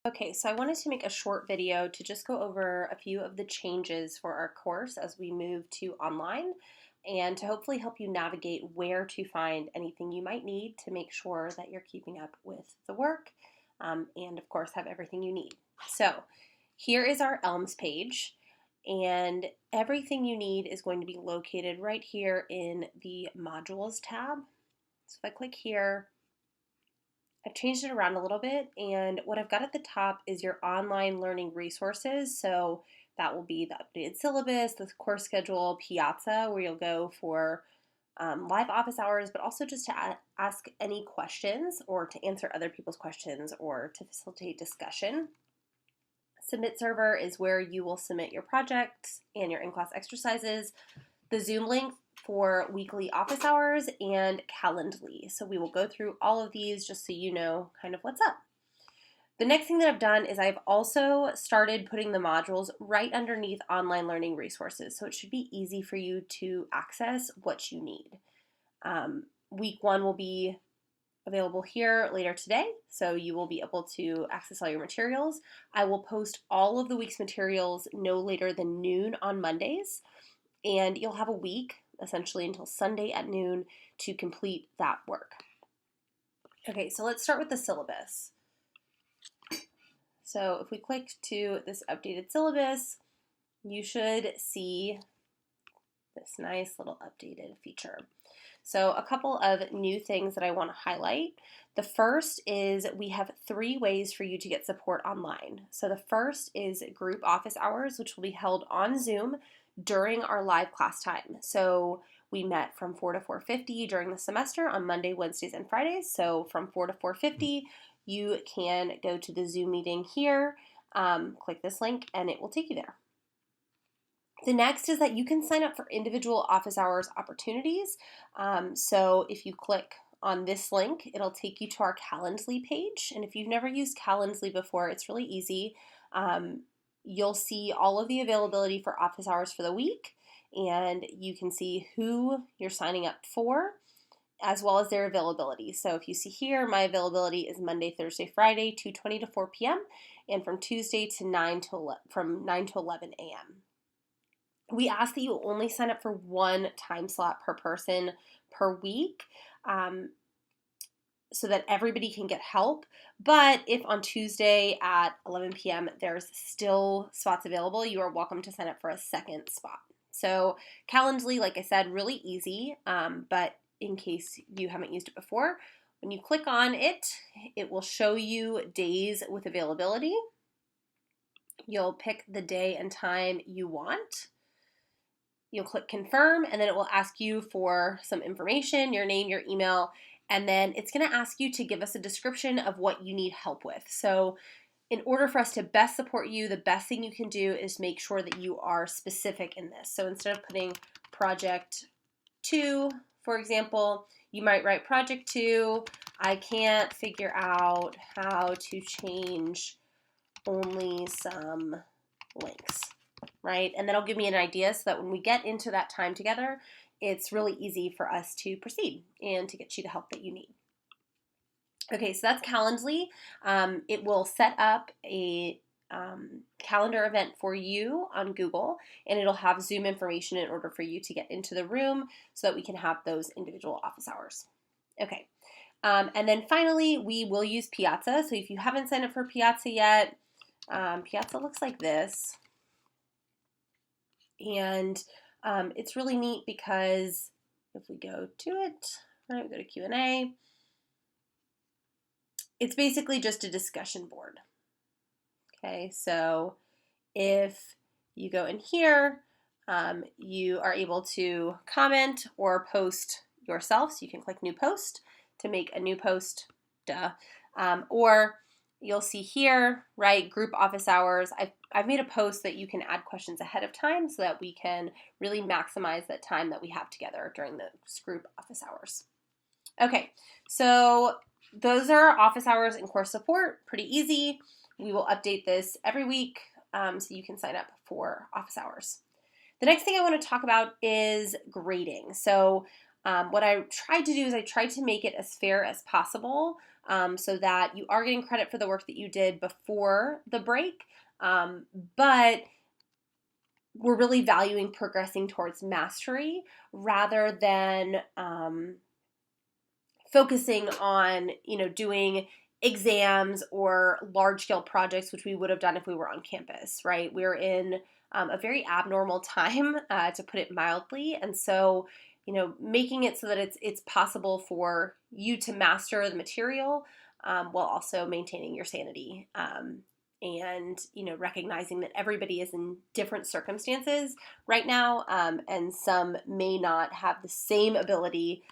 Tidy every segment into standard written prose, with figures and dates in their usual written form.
Okay, so I wanted to make a short video to just go over a few of the changes for our course as we move to online and to hopefully help you navigate where to find anything you might need to make sure that you're keeping up with the work and, of course, have everything you need. So here is our ELMS page, and everything you need is going to be located right here in the Modules tab. So if I click here, I've changed it around a little bit, and what I've got at the top is your online learning resources. So that will be the updated syllabus, the course schedule, Piazza, where you'll go for live office hours, but also just to ask any questions or to answer other people's questions or to facilitate discussion. Submit server is where you will submit your projects and your in-class exercises. The Zoom link for weekly office hours, and Calendly. So we will go through all of these just so you know kind of what's up. The next thing that I've done is I've also started putting the modules right underneath online learning resources. So it should be easy for you to access what you need. Week 1 will be available here later today, so you will be able to access all your materials. I will post all of the week's materials no later than noon on Mondays, and you'll have a week, essentially until Sunday at noon, to complete that work. Okay, so let's start with the syllabus. So if we click to this updated syllabus, you should see this nice little updated feature. So a couple of new things that I want to highlight. The first is we have 3 ways for you to get support online. So the first is group office hours, which will be held on Zoom during our live class time. So we met from 4 to 4:50 during the semester on Monday, Wednesdays, and Fridays. So from 4 to 4:50, you can go to the Zoom meeting here, click this link, and it will take you there. The next is that you can sign up for individual office hours opportunities. So if you click on this link, it'll take you to our Calendly page. And if you've never used Calendly before, it's really easy. You'll see all of the availability for office hours for the week, and you can see who you're signing up for, as well as their availability. So if you see here, my availability is Monday, Thursday, Friday, 2:20 to 4 p.m., and from Tuesday to 9 to 11 a.m. We ask that you only sign up for 1 time slot per person per week, so that everybody can get help. But if on Tuesday at 11 p.m. there's still spots available, you are welcome to sign up for a second spot. So Calendly, like I said, really easy, but in case you haven't used it before, when you click on it, it will show you days with availability. You'll pick the day and time you want. You'll click confirm, and then it will ask you for some information, your name, your email, and then it's going to ask you to give us a description of what you need help with. So in order for us to best support you, the best thing you can do is make sure that you are specific in this. So instead of putting project 2, for example, you might write project 2, I can't figure out how to change only some links, right? And that'll give me an idea so that when we get into that time together, it's really easy for us to proceed and to get you the help that you need. Okay, so that's Calendly. It will set up a calendar event for you on Google, and it'll have Zoom information in order for you to get into the room so that we can have those individual office hours. Okay, and then finally, we will use Piazza. So if you haven't signed up for Piazza yet, Piazza looks like this. And it's really neat because if we go to it, right, we go to Q&A, it's basically just a discussion board. Okay, so if you go in here, you are able to comment or post yourself. So you can click new post to make a new post, or you'll see here, right, group office hours. I've made a post that you can add questions ahead of time so that we can really maximize that time that we have together during the group office hours. Okay, so those are office hours and course support, pretty easy. We will update this every week so you can sign up for office hours. The next thing I want to talk about is grading. So what I tried to do is I tried to make it as fair as possible so that you are getting credit for the work that you did before the break, but we're really valuing progressing towards mastery rather than focusing on, doing exams or large scale projects, which we would have done if we were on campus, right? We're in a very abnormal time, to put it mildly. And so, making it so that it's possible for you to master the material, while also maintaining your sanity. And recognizing that everybody is in different circumstances right now, and some may not have the same ability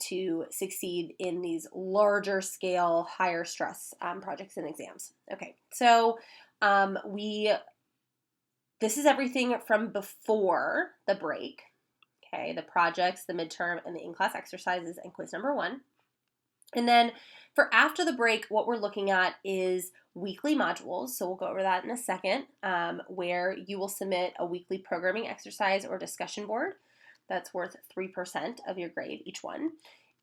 to succeed in these larger scale, higher stress projects and exams. Okay, so this is everything from before the break. Okay, the projects, the midterm, and the in-class exercises, and quiz number 1. And then for after the break, what we're looking at is weekly modules. So we'll go over that in a second, where you will submit a weekly programming exercise or discussion board that's worth 3% of your grade, each one,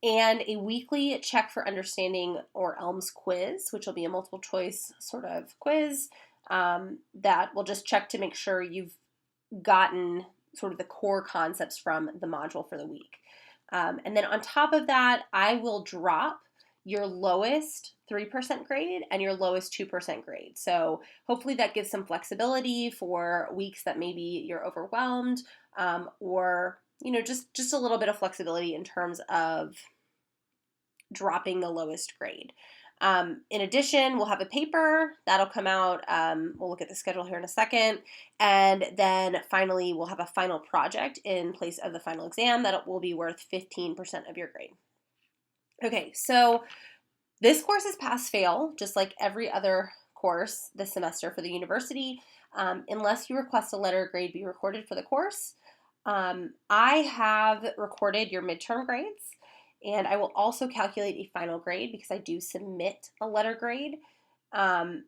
and a weekly check for understanding or ELMS quiz, which will be a multiple choice sort of quiz that will just check to make sure you've gotten sort of the core concepts from the module for the week. And then on top of that, I will drop your lowest 3% grade and your lowest 2% grade. So hopefully that gives some flexibility for weeks that maybe you're overwhelmed, or just a little bit of flexibility in terms of dropping the lowest grade. In addition, we'll have a paper that'll come out. We'll look at the schedule here in a second. And then finally, we'll have a final project in place of the final exam that will be worth 15% of your grade. Okay, so this course is pass-fail, just like every other course this semester for the university, unless you request a letter grade be recorded for the course. I have recorded your midterm grades, and I will also calculate a final grade because I do submit a letter grade. And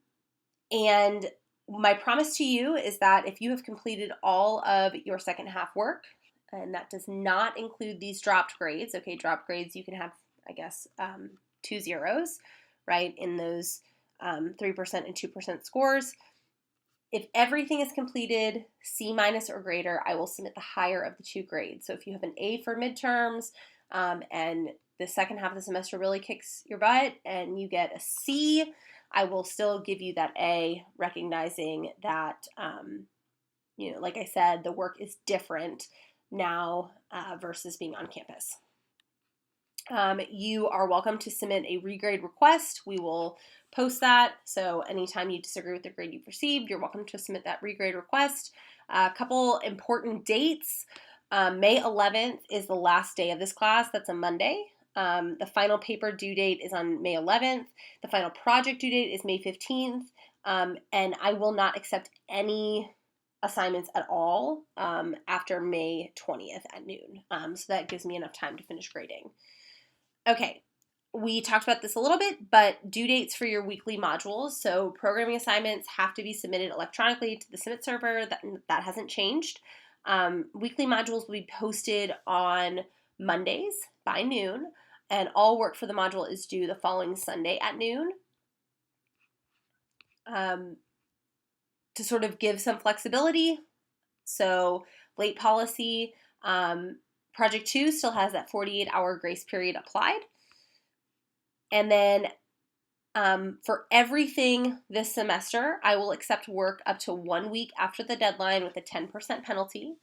my promise to you is that if you have completed all of your second half work, and that does not include these dropped grades, okay, dropped grades, you can have, I guess, 2 zeros, right, in those 3% and 2% scores. If everything is completed, C- or greater, I will submit the higher of the 2 grades. So if you have an A for midterms, and the second half of the semester really kicks your butt and you get a C, I will still give you that A, recognizing that, like I said, the work is different now versus being on campus. You are welcome to submit a regrade request. We will post that. So anytime you disagree with the grade you've received, you're welcome to submit that regrade request. A couple important dates. May 11th is the last day of this class. That's a Monday. The final paper due date is on May 11th. The final project due date is May 15th. And I will not accept any assignments at all after May 20th at noon. So that gives me enough time to finish grading. Okay, we talked about this a little bit, but due dates for your weekly modules. So programming assignments have to be submitted electronically to the Submit server. That hasn't changed. Weekly modules will be posted on Mondays by noon, and all work for the module is due the following Sunday at noon. To sort of give some flexibility, so late policy, Project 2 still has that 48-hour grace period applied. And then for everything this semester, I will accept work up to 1 week after the deadline with a 10% penalty.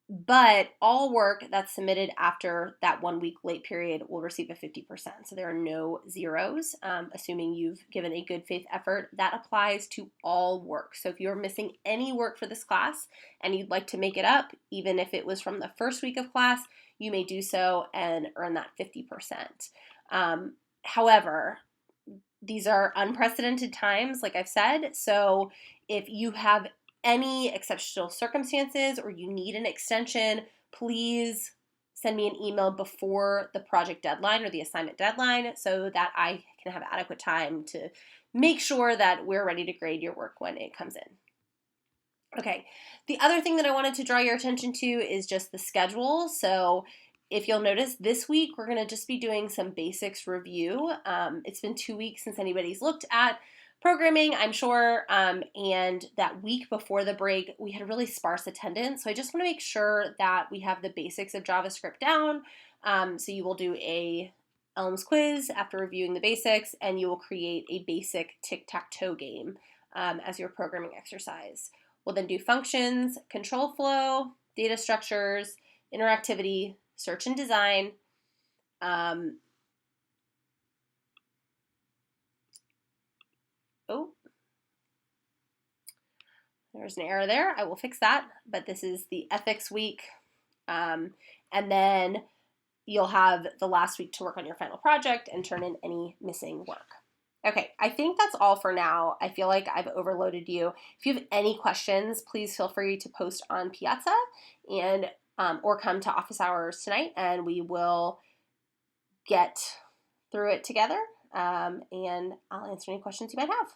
But all work that's submitted after that 1 week late period will receive a 50%. So there are no zeros, assuming you've given a good faith effort. That applies to all work. So if you're missing any work for this class and you'd like to make it up, even if it was from the first week of class, you may do so and earn that 50%. However, these are unprecedented times, like I've said. So if you have any exceptional circumstances or you need an extension, please send me an email before the project deadline or the assignment deadline so that I can have adequate time to make sure that we're ready to grade your work when it comes in. Okay, the other thing that I wanted to draw your attention to is just the schedule. So If you'll notice, this week we're going to just be doing some basics review. It's been 2 weeks since anybody's looked at programming, I'm sure, and that week before the break, we had really sparse attendance. So I just want to make sure that we have the basics of JavaScript down. So you will do a Elms quiz after reviewing the basics, and you will create a basic tic-tac-toe game as your programming exercise. We'll then do functions, control flow, data structures, interactivity, search and design. Oh, there's an error there. I will fix that, but this is the ethics week. And then you'll have the last week to work on your final project and turn in any missing work. Okay, I think that's all for now. I feel like I've overloaded you. If you have any questions, please feel free to post on Piazza and or come to office hours tonight, and we will get through it together. And I'll answer any questions you might have.